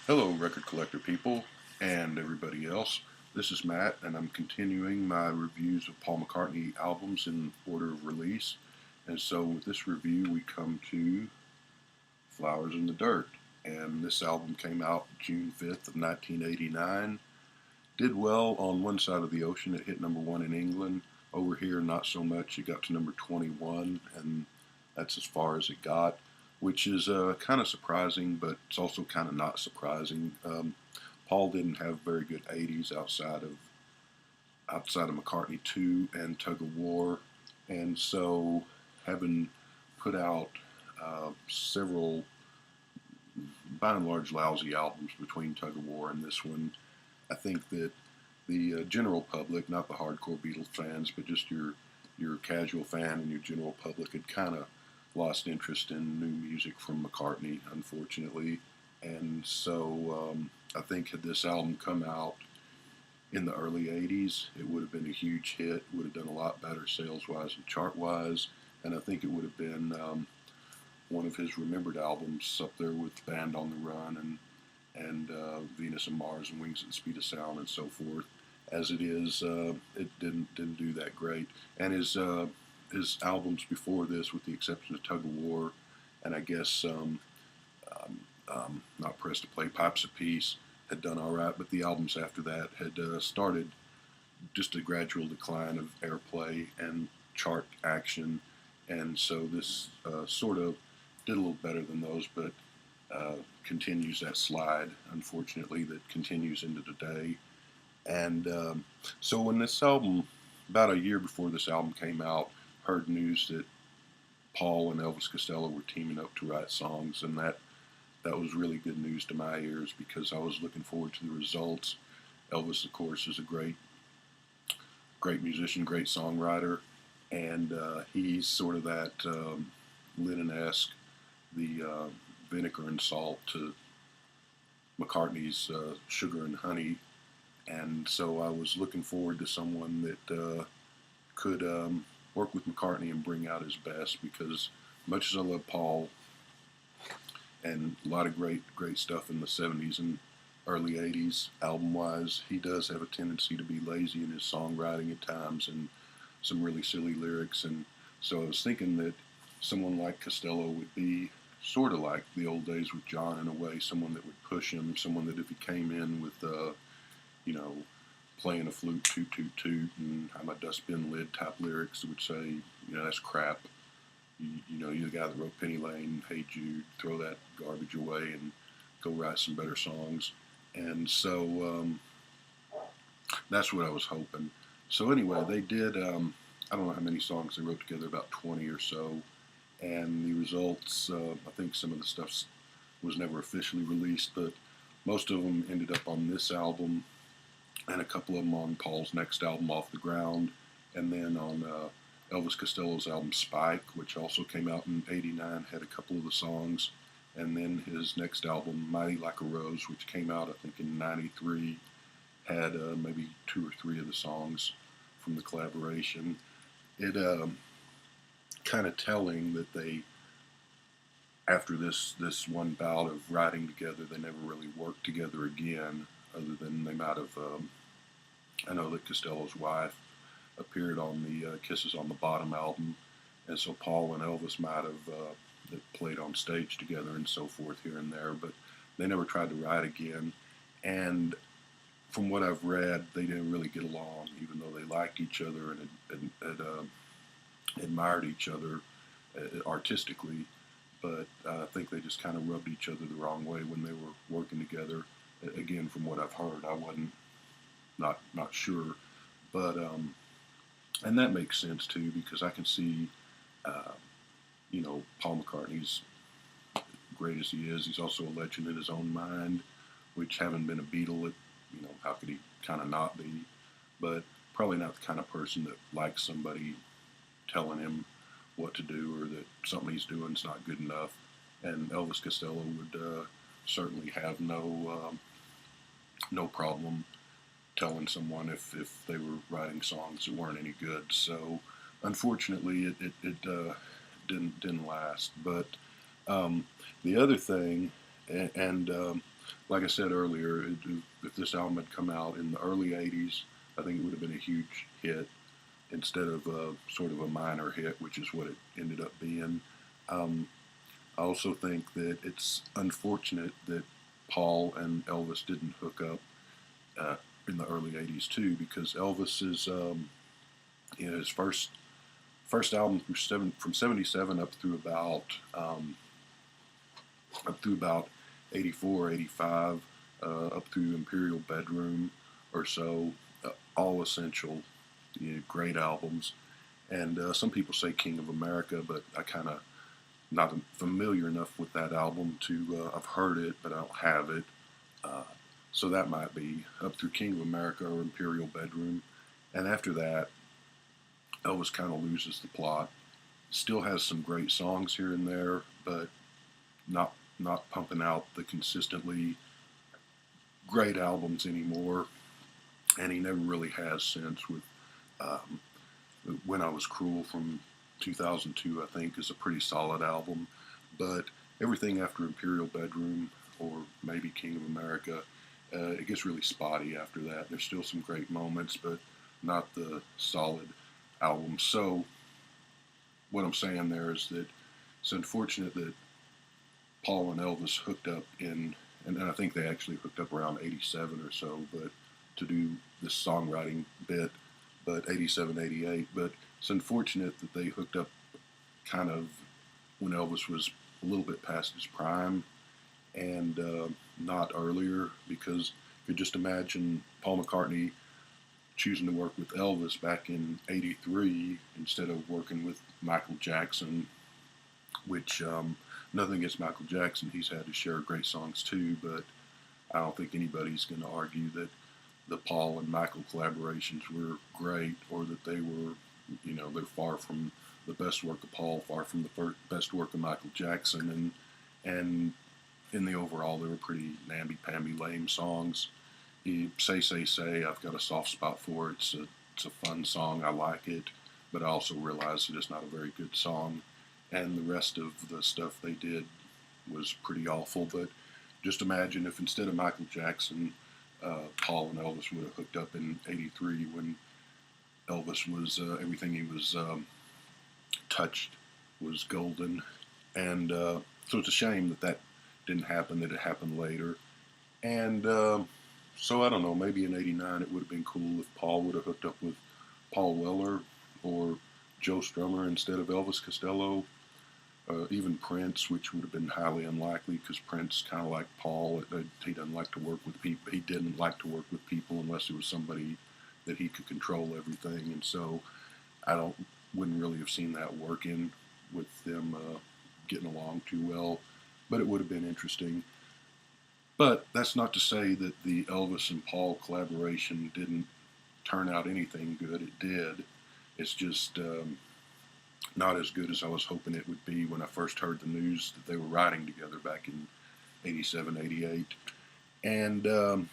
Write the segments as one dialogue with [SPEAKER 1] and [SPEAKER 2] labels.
[SPEAKER 1] Hello, record collector people and everybody else. This is Matt, and I'm continuing my reviews of Paul McCartney albums in order of release. And so, with this review, we come to Flowers in the Dirt. And this album came out June 5th of 1989. Did well on one side of the ocean. It hit number one in England. Over here, not so much. It got to number 21, and that's as far as it got, which is kind of surprising, but it's also kind of not surprising. Paul didn't have very good 80s outside of McCartney 2 and Tug of War, and so having put out several, by and large, lousy albums between Tug of War and this one, I think that the general public, not the hardcore Beatles fans, but just your casual fan and your general public, had kind of lost interest in new music from McCartney, unfortunately. And so I think had this album come out in the early 80s, it would have been a huge hit, would have done a lot better sales-wise and chart-wise, and I think it would have been one of his remembered albums up there with Band on the Run and Venus and Mars and Wings at the Speed of Sound and so forth. As it is, it didn't do that great. And his albums before this, with the exception of Tug of War, and I guess Not Pressed to Play, Pipes of Peace, had done all right. But the albums after that had started just a gradual decline of airplay and chart action. And so this sort of did a little better than those, but continues that slide, unfortunately, that continues into today. And so when this album, about a year before this album came out, heard news that Paul and Elvis Costello were teaming up to write songs, and that was really good news to my ears because I was looking forward to the results. Elvis, of course, is a great musician, great songwriter, and he's sort of that Lennon-esque, the vinegar and salt to McCartney's sugar and honey. And so I was looking forward to someone that could work with McCartney and bring out his best, because much as I love Paul and a lot of great stuff in the 70s and early 80s album-wise, he does have a tendency to be lazy in his songwriting at times and some really silly lyrics. And so I was thinking that someone like Costello would be sort of like the old days with John in a way, someone that would push him, someone that if he came in with you know, playing a flute, toot, toot, toot, and I'm a dustbin lid type lyrics that would say, that's crap. You're the guy that wrote Penny Lane, Hey Jude, throw that garbage away and go write some better songs. And so that's what I was hoping. So anyway, they did, I don't know how many songs they wrote together, about 20 or so. And the results, I think some of the stuff was never officially released, but most of them ended up on this album, and a couple of them on Paul's next album, Off the Ground, and then on Elvis Costello's album Spike, which also came out in '89, had a couple of the songs, and then his next album, Mighty Like a Rose, which came out, I think, in '93, had maybe two or three of the songs from the collaboration. It kind of telling that they, after this one bout of writing together, they never really worked together again, other than they might have, I know that Costello's wife appeared on the Kisses on the Bottom album, and so Paul and Elvis might have that played on stage together and so forth here and there, but they never tried to write again. And from what I've read, they didn't really get along, even though they liked each other and had admired each other artistically. But I think they just kind of rubbed each other the wrong way when they were working together. Again, from what I've heard, I wasn't not sure, but and that makes sense too, because I can see, Paul McCartney's great as he is, he's also a legend in his own mind. Which, having been a Beatle, how could he kind of not be? But probably not the kind of person that likes somebody telling him what to do, or that something he's doing is not good enough. And Elvis Costello would certainly have no problem telling someone if they were writing songs that weren't any good. So unfortunately, it didn't last. But the other thing And like I said earlier, if this album had come out in the early '80s, I think it would have been a huge hit instead of sort of a minor hit, which is what it ended up being. Um, I also think that it's unfortunate that Paul and Elvis didn't hook up uh, in the early '80s too, because Elvis is his first album from '77 up through about '84, '85, up through Imperial Bedroom or so, all essential, great albums. And some people say King of America, but I kind of not familiar enough with that album to I've heard it, but I don't have it. Uh, so that might be up through King of America or Imperial Bedroom. And after that, Elvis kind of loses the plot. Still has some great songs here and there, but not pumping out the consistently great albums anymore. And he never really has since. With um, When I Was Cruel from 2002, I think, is a pretty solid album. But everything after Imperial Bedroom or maybe King of America, it gets really spotty after that. There's still some great moments, but not the solid album. So what I'm saying there is that it's unfortunate that Paul and Elvis hooked up and I think they actually hooked up around '87 or so, but to do this songwriting bit, but '87, '88. But it's unfortunate that they hooked up kind of when Elvis was a little bit past his prime and not earlier, because you could just imagine Paul McCartney choosing to work with Elvis back in '83 instead of working with Michael Jackson, which nothing against Michael Jackson. He's had his share of great songs too, but I don't think anybody's going to argue that the Paul and Michael collaborations were great, or that they were, they're far from the best work of Paul, far from the best work of Michael Jackson, and in the overall, they were pretty namby-pamby, lame songs. Say, I've got a soft spot for it. It's a fun song. I like it, but I also realize that it's not a very good song, and the rest of the stuff they did was pretty awful. But just imagine if instead of Michael Jackson, Paul and Elvis would have hooked up in '83 when Elvis was everything he was touched was golden, and so it's a shame that that didn't happen. That it happened later, and so I don't know. Maybe in '89 it would have been cool if Paul would have hooked up with Paul Weller or Joe Strummer instead of Elvis Costello. Even Prince, which would have been highly unlikely because Prince, kind of like Paul, he doesn't like to work with people. He didn't like to work with people unless it was somebody that he could control everything. And so I wouldn't really have seen that working with them getting along too well. But it would have been interesting. But that's not to say that the Elvis and Paul collaboration didn't turn out anything good. It did. It's just not as good as I was hoping it would be when I first heard the news that they were writing together back in '87, '88. And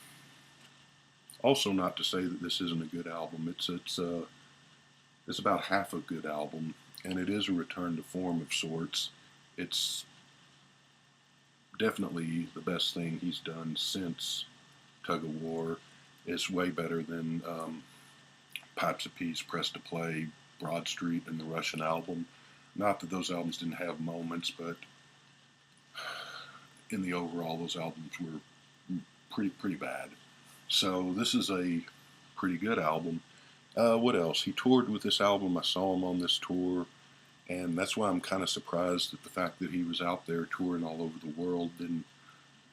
[SPEAKER 1] also not to say that this isn't a good album. It's about half a good album, and it is a return to form of sorts. It's definitely the best thing he's done since Tug of War. It's way better than Pipes of Peace, Press to Play, Broad Street, and the Russian album. Not that those albums didn't have moments, but in the overall, those albums were pretty bad. So this is a pretty good album. What else? He toured with this album. I saw him on this tour, and that's why I'm kind of surprised at the fact that he was out there touring all over the world didn't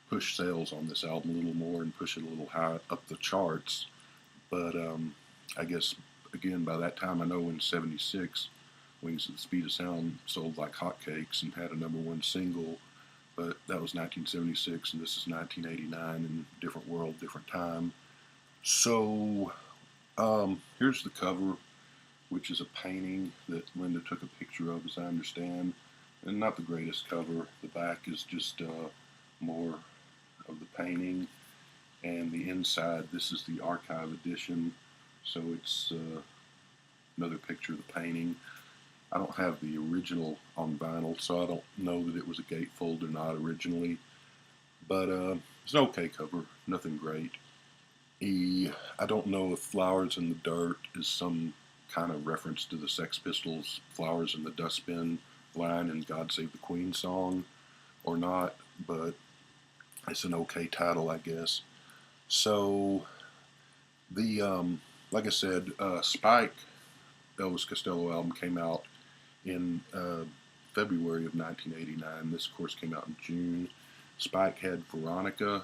[SPEAKER 1] push sales on this album a little more and push it a little higher up the charts. But I guess, again, by that time, I know in '76, Wings at the Speed of Sound sold like hotcakes and had a #1 single, but that was 1976, and this is 1989, and different world, different time. So here's the cover, which is a painting that Linda took a picture of, as I understand, and not the greatest cover. The back is just more of the painting, and the inside, this is the archive edition, so it's another picture of the painting. I don't have the original on vinyl, so I don't know that it was a gatefold or not originally, but it's an okay cover, nothing great. I don't know if Flowers in the Dirt is some kind of reference to the Sex Pistols' Flowers in the Dustbin line in God Save the Queen song or not, but it's an okay title, I guess. So, the, like I said, Spike, Elvis Costello album came out in February of 1989. This, of course, came out in June. Spike had Veronica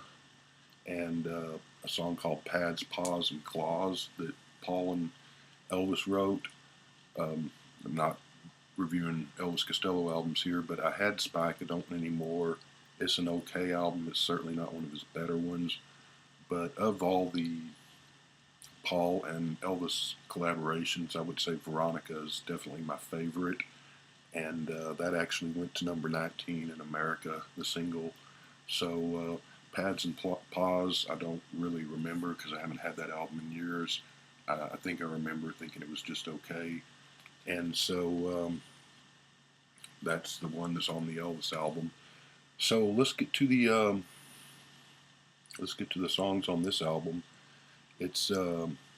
[SPEAKER 1] and a song called Pads, Paws, and Claws that Paul and Elvis wrote. I'm not reviewing Elvis Costello albums here, but I had Spike. I don't anymore. It's an okay album. It's certainly not one of his better ones. But of all the Paul and Elvis collaborations, I would say Veronica is definitely my favorite. And that actually went to number 19 in America, the single. So Pads and Paws, I don't really remember because I haven't had that album in years. I think I remember thinking it was just okay. And so that's the one that's on the Elvis album. So let's get to the songs on this album. It's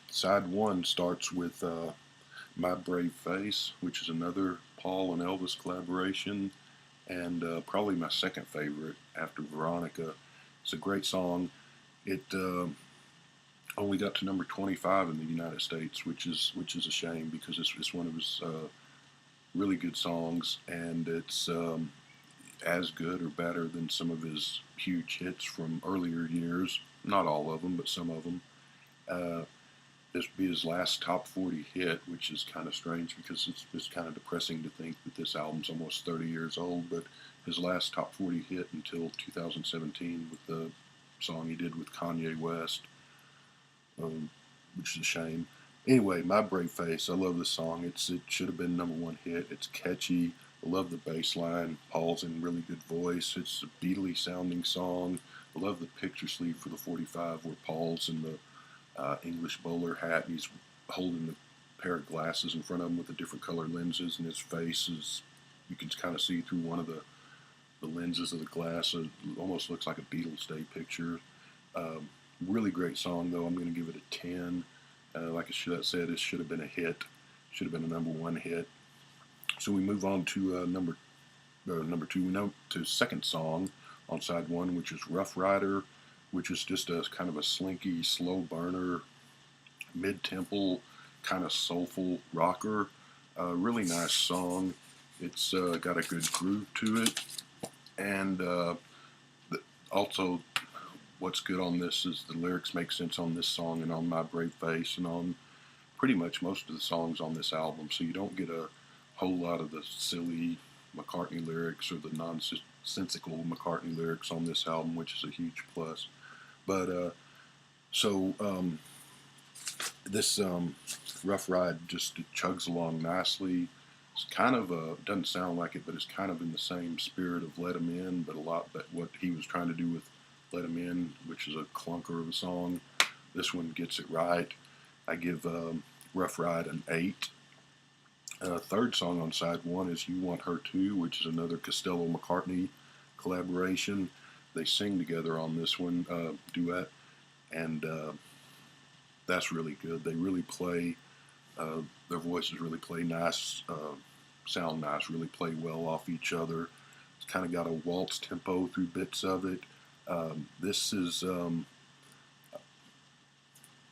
[SPEAKER 1] side one starts with My Brave Face, which is another Paul and Elvis collaboration, and probably my second favorite after Veronica. It's a great song. It only got to number 25 in the United States, which is a shame because it's one of his really good songs, and it's as good or better than some of his huge hits from earlier years. Not all of them, but some of them. This would be his last top 40 hit, which is kind of strange because it's kind of depressing to think that this album's almost 30 years old, but his last top 40 hit until 2017 with the song he did with Kanye West, which is a shame. Anyway, My Brave Face, I love this song. It should have been number one hit. It's catchy. I love the bass line. Paul's in really good voice. It's a Beatles sounding song. I love the picture sleeve for the 45 where Paul's in the English bowler hat and he's holding a pair of glasses in front of him with the different colored lenses, and his face is, you can kind of see through one of the lenses of the glass. It almost looks like a Beatles Day picture. Really great song, though. I'm going to give it a 10. Like I should have said, it should have been a hit. Should have been a number one hit. So we move on to number two. We know to second song on side one, which is Rough Rider, which is just a kind of a slinky, slow burner, mid-tempo, kind of soulful rocker. Really nice song. It's got a good groove to it, and also what's good on this is the lyrics make sense on this song and on My Brave Face and on pretty much most of the songs on this album. So you don't get a whole lot of the silly McCartney lyrics or the nonsensical McCartney lyrics on this album, which is a huge plus. But this Rough Ride just chugs along nicely. It's kind of doesn't sound like it, but it's kind of in the same spirit of Let 'Em In, but a lot but what he was trying to do with Let 'Em In, which is a clunker of a song. This one gets it right. I give Rough Ride an 8. Third song on side one is You Want Her Too, which is another Costello-McCartney collaboration. They sing together on this one, duet, and that's really good. They really play, their voices really play nice, sound nice, really play well off each other. It's kind of got a waltz tempo through bits of it. This is, I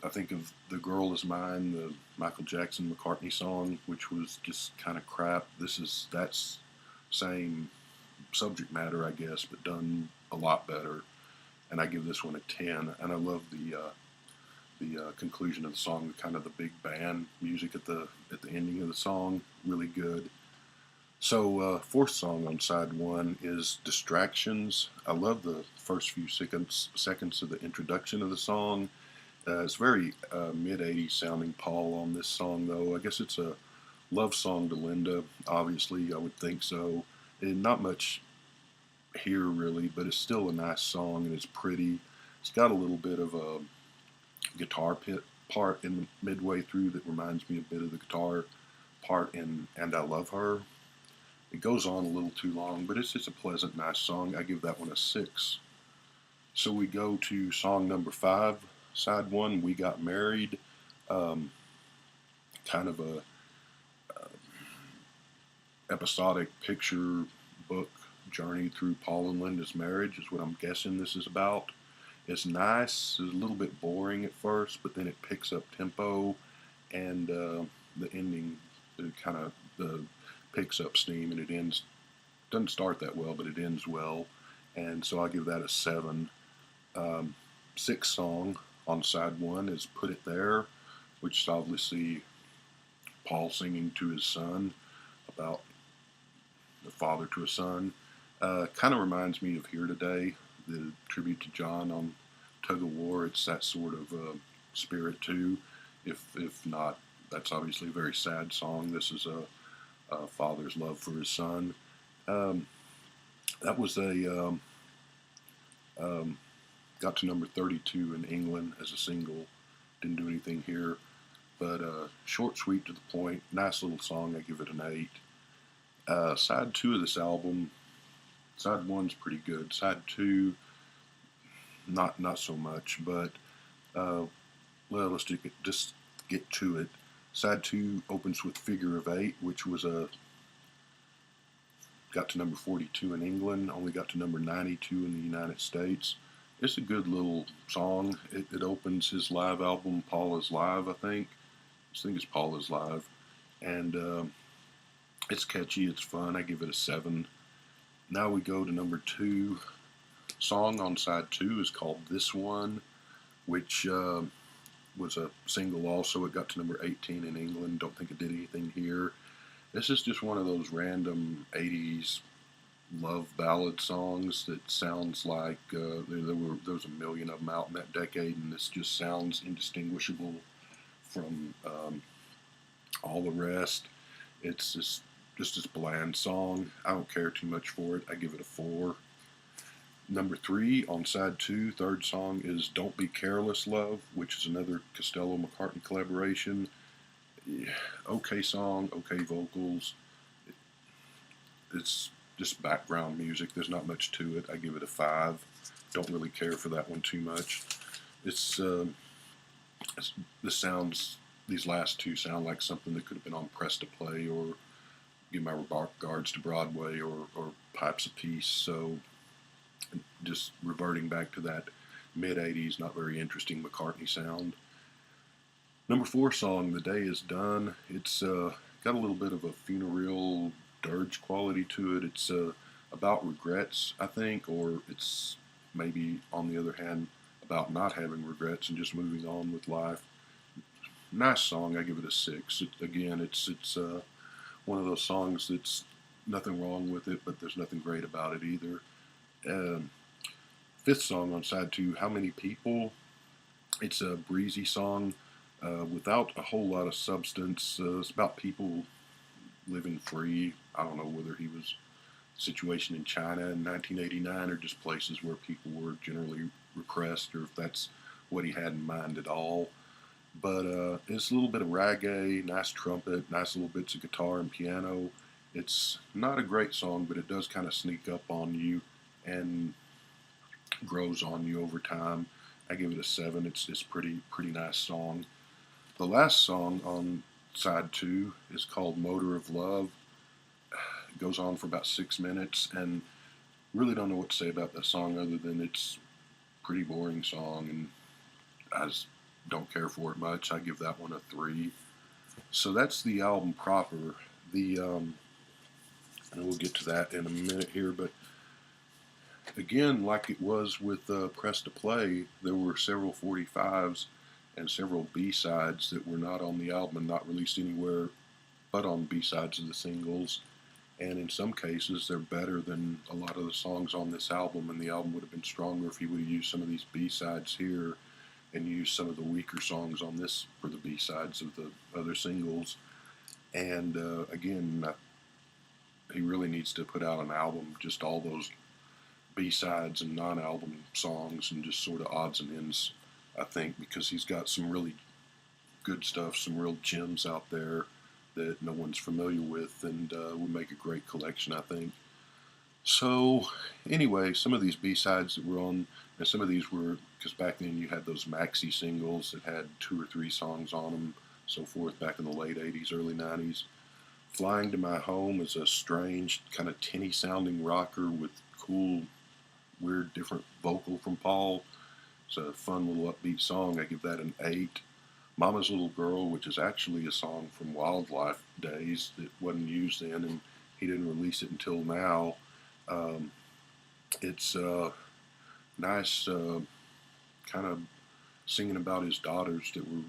[SPEAKER 1] think of The Girl Is Mine, the Michael Jackson McCartney song, which was just kind of crap. That's same subject matter, I guess, but done a lot better. And I give this one a 10. And I love the conclusion of the song, kind of the big band music at the ending of the song, really good. So fourth song on side one is Distractions. I love the first few seconds of the introduction of the song. It's very mid-'80s sounding Paul on this song, though. I guess it's a love song to Linda, obviously, I would think so. And not much here, really, but it's still a nice song, and it's pretty. It's got a little bit of a guitar part in the midway through that reminds me a bit of the guitar part in And I Love Her. It goes on a little too long, but it's just a pleasant, nice song. I give that one a 6. So we go to song number 5, side 1, We Got Married. Um, kind of a episodic picture book journey through Paul and Linda's marriage is what I'm guessing this is about. It's nice. It's a little bit boring at first, but then it picks up tempo, and the ending kind of picks up steam, and it ends. Doesn't start that well, but it ends well, and so I give that a 7. Sixth song on side 1 is "Put It There," which is obviously Paul singing to his son about the father to a son. Kind of reminds me of Here Today, the tribute to John on Tug of War. It's that sort of spirit too. If not, that's obviously a very sad song. This is a father's love for his son. That was got to number 32 in England as a single. Didn't do anything here, but short, sweet, to the point. Nice little song. I give it an 8. Side 2 of this album, side 1's pretty good. Side 2, not so much, but well, let's just get to it. Side 2 opens with "Figure of 8," which was got to number 42 in England, only got to number 92 in the United States. It's a good little song. It opens his live album, Paul is Live, I think. I think it's Paul is Live. And it's catchy, it's fun. I give it a 7. Now we go to number 2. Song on side 2 is called "This One," which was a single also. It got to number 18 in England. Don't think it did anything here. This is just one of those random 80s love ballad songs that sounds like there was a million of them out in that decade, and this just sounds indistinguishable from all the rest. It's just this bland song. I don't care too much for it. I give it a 4. Number 3 on side 2, third song, is "Don't Be Careless, Love," which is another Costello-McCartney collaboration. Okay song, okay vocals. It's just background music. There's not much to it. I give it a 5. Don't really care for that one too much. These last two sound like something that could have been on Press to Play, or Give My Regards to Broadway, or Pipes of Peace. So just reverting back to that mid-80s, not very interesting McCartney sound. Number 4 song, "The Day Is Done." It's got a little bit of a funereal dirge quality to it. It's about regrets, I think, or it's maybe, on the other hand, about not having regrets and just moving on with life. Nice song. I give it a 6. It's one of those songs that's nothing wrong with it, but there's nothing great about it either. Fifth song on side 2, "How Many People." It's a breezy song without a whole lot of substance. It's about people living free. I don't know whether he was situation in China in 1989 or just places where people were generally repressed, or if that's what he had in mind at all. But it's a little bit of reggae, nice trumpet, nice little bits of guitar and piano. It's not a great song, but it does kind of sneak up on you and grows on you over time. I give it a 7. It's pretty nice song. The last song on side 2 is called "Motor of Love." It goes on for about 6 minutes, and really don't know what to say about that song other than it's a pretty boring song, and I just don't care for it much. I give that one a 3. So that's the album proper. And we'll get to that in a minute here, but again, like it was with Press to Play, there were several 45s and several B-sides that were not on the album and not released anywhere but on B-sides of the singles. And in some cases, they're better than a lot of the songs on this album, and the album would have been stronger if he would have used some of these B-sides here and used some of the weaker songs on this for the B-sides of the other singles. And again, he really needs to put out an album, just all those B-sides and non-album songs, and just sort of odds and ends, I think, because he's got some really good stuff, some real gems out there that no one's familiar with, and would make a great collection, I think. So anyway, some of these B-sides that were on, and some of these were, because back then you had those maxi singles that had 2 or 3 songs on them, so forth, back in the late 80s, early 90s. Flying to My Home is a strange, kind of tinny sounding rocker with cool, weird, different vocal from Paul. It's a fun little upbeat song. I give that an 8. Mama's Little Girl, which is actually a song from Wildlife days that wasn't used then, and he didn't release it until now. Um, it's nice, kind of singing about his daughters that were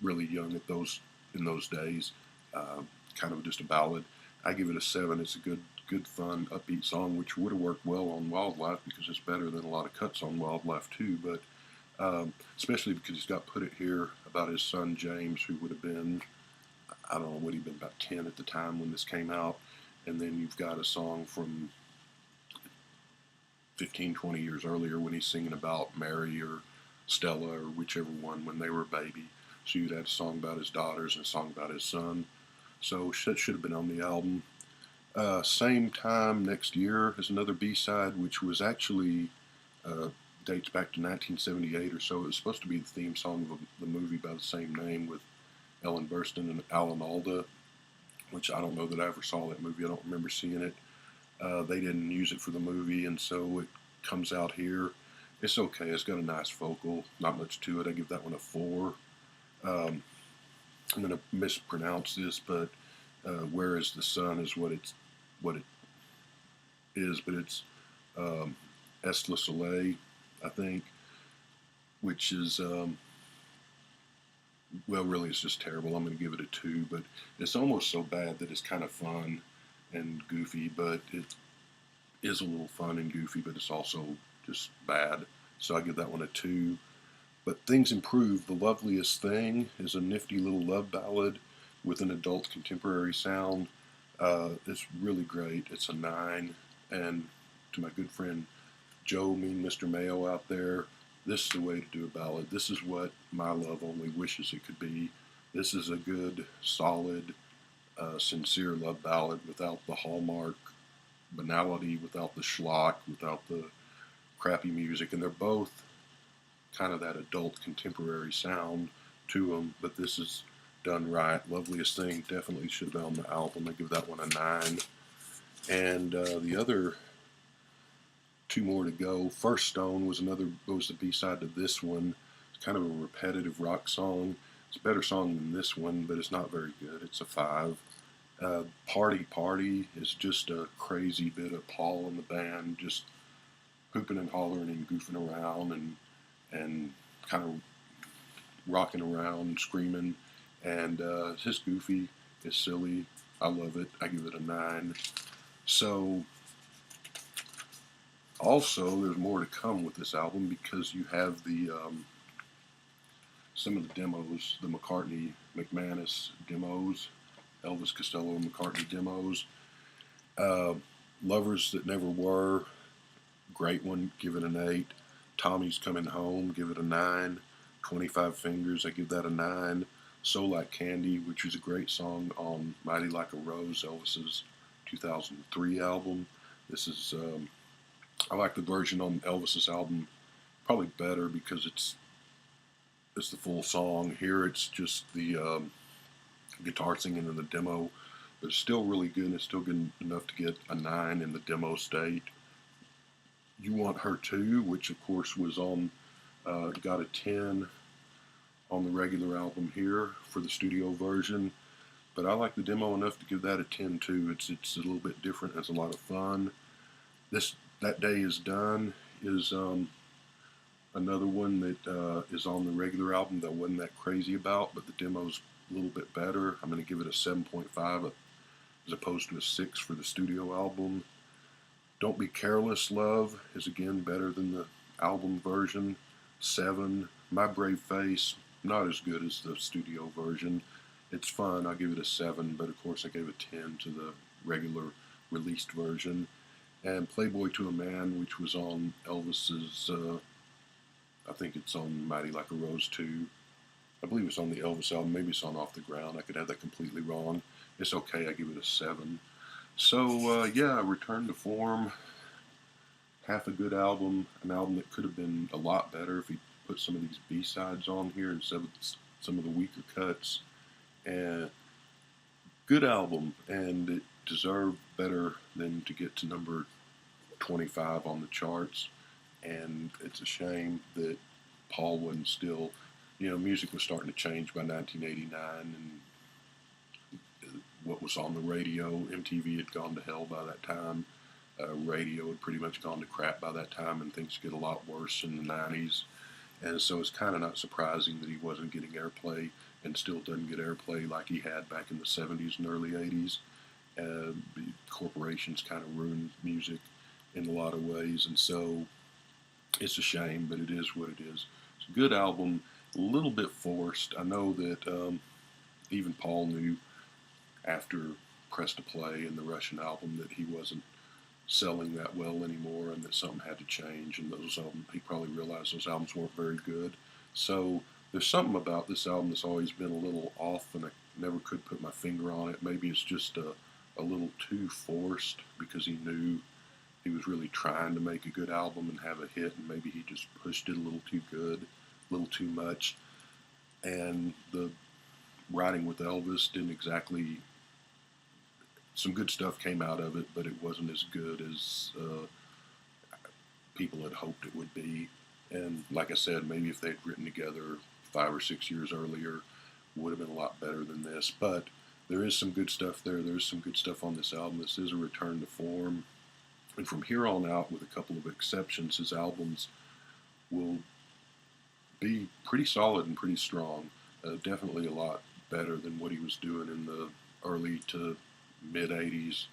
[SPEAKER 1] really young at those in those days. Uh, kind of just a ballad. I give it a 7. It's a good, fun, upbeat song, which would have worked well on Wildlife because it's better than a lot of cuts on Wildlife too. But especially because he's got Put It Here about his son James, who would have been, I don't know, would he have been about 10 at the time when this came out. And then you've got a song from 15, 20 years earlier when he's singing about Mary or Stella or whichever one when they were a baby. So you'd had a song about his daughters and a song about his son. So that should have been on the album. Same time next year is another B-side, which was actually uh, dates back to 1978 or so. It was supposed to be the theme song of the movie by the same name with Ellen Burstyn and Alan Alda, which I don't know that I ever saw that movie. I don't remember seeing it. They didn't use it for the movie, and so it comes out here. It's okay. It's got a nice vocal. Not much to it. I give that one a 4. Um, I'm going to mispronounce this, but "Where Is the Sun" is what it is, but it's "Est le Soleil," I think, which is well, really, it's just terrible. I'm going to give it a 2, but it's almost so bad that it's kind of fun and goofy, but it is a little fun and goofy, but it's also just bad. So I give that one a 2. But things improve. The Loveliest Thing is a nifty little love ballad with an adult contemporary sound. It's really great. It's a 9. And to my good friend Joe, Mean Mr. Mayo out there, this is the way to do a ballad. This is what My Love Only wishes it could be. This is a good, solid, sincere love ballad without the hallmark banality, without the schlock, without the crappy music. And they're both kind of that adult contemporary sound to them, but this is done right. Loveliest Thing definitely should have been on the album. I give that one a 9. And the other 2 more to go. First Stone was the B-side to this one. It's kind of a repetitive rock song. It's a better song than this one, but it's not very good. It's a 5. Party Party is just a crazy bit of Paul and the band just hooping and hollering and goofing around and kind of rocking around, screaming, and it's just goofy. It's silly. I love it. I give it a 9. So also, there's more to come with this album because you have the some of the demos, the McCartney McManus demos, Elvis Costello and McCartney demos. Uh, Lovers That Never Were, great one, give it an 8. Tommy's Coming Home, give it a 9. 25 Fingers, I give that a 9. So Like Candy, which is a great song on Mighty Like a Rose, Elvis's 2003 album. This is I like the version on Elvis's album probably better because it's the full song. Here it's just the guitar singing in the demo, but it's still really good. And it's still good enough to get a 9 in the demo state. You Want Her Too, which of course was on, got a 10 on the regular album here for the studio version. But I like the demo enough to give that a 10 too. It's a little bit different. It's a lot of fun. That Day Is Done is another one that is on the regular album that I wasn't that crazy about, but the demo's a little bit better. I'm going to give it a 7.5 as opposed to a 6 for the studio album. Don't Be Careless Love is again better than the album version. 7. My Brave Face, not as good as the studio version. It's fun. I'll give it a 7, but of course I gave a 10 to the regular released version. And Playboy to a Man, which was on Elvis's, I think it's on Mighty Like a Rose too. I believe it's on the Elvis album. Maybe it's on Off the Ground. I could have that completely wrong. It's okay. I give it a 7. So, yeah, Return to Form. half a good album, an album that could have been a lot better if he put some of these B-sides on here instead of some of the weaker cuts. And good album, and it deserved better than to get to number 25 on the charts. And it's a shame that Paul wasn't still, music was starting to change by 1989, and what was on the radio, MTV had gone to hell by that time. Radio had pretty much gone to crap by that time, and things get a lot worse in the 90s. And so it's kind of not surprising that he wasn't getting airplay and still doesn't get airplay like he had back in the 70s and early 80s. Corporations kind of ruined music in a lot of ways, and so it's a shame, but it is what it is. It's a good album, a little bit forced. I know that even Paul knew after Press to Play and the Russian album that he wasn't selling that well anymore, and that something had to change. And those he probably realized those albums weren't very good. So there's something about this album that's always been a little off, and I never could put my finger on it. Maybe it's just a little too forced because he knew he was really trying to make a good album and have a hit, and maybe he just pushed it a little too good, a little too much. And the writing with Elvis didn't exactly. Some good stuff came out of it, but it wasn't as good as people had hoped it would be. And like I said, maybe if they'd written together 5 or 6 years earlier, would have been a lot better than this. But there is some good stuff there. There's some good stuff on this album. This is a return to form. And from here on out, with a couple of exceptions, his albums will be pretty solid and pretty strong. Definitely a lot better than what he was doing in the early to mid 80s,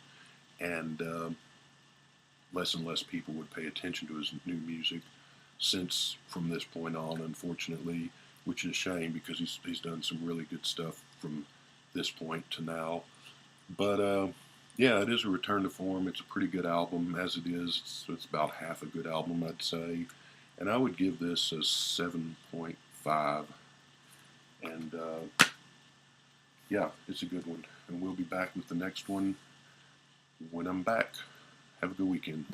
[SPEAKER 1] and less and less people would pay attention to his new music since from this point on, unfortunately, which is a shame because he's done some really good stuff from this point to now. But yeah, it is a return to form. It's a pretty good album as it is. It's about half a good album, I'd say, and I would give this a 7.5. And yeah, it's a good one. And we'll be back with the next one when I'm back. Have a good weekend.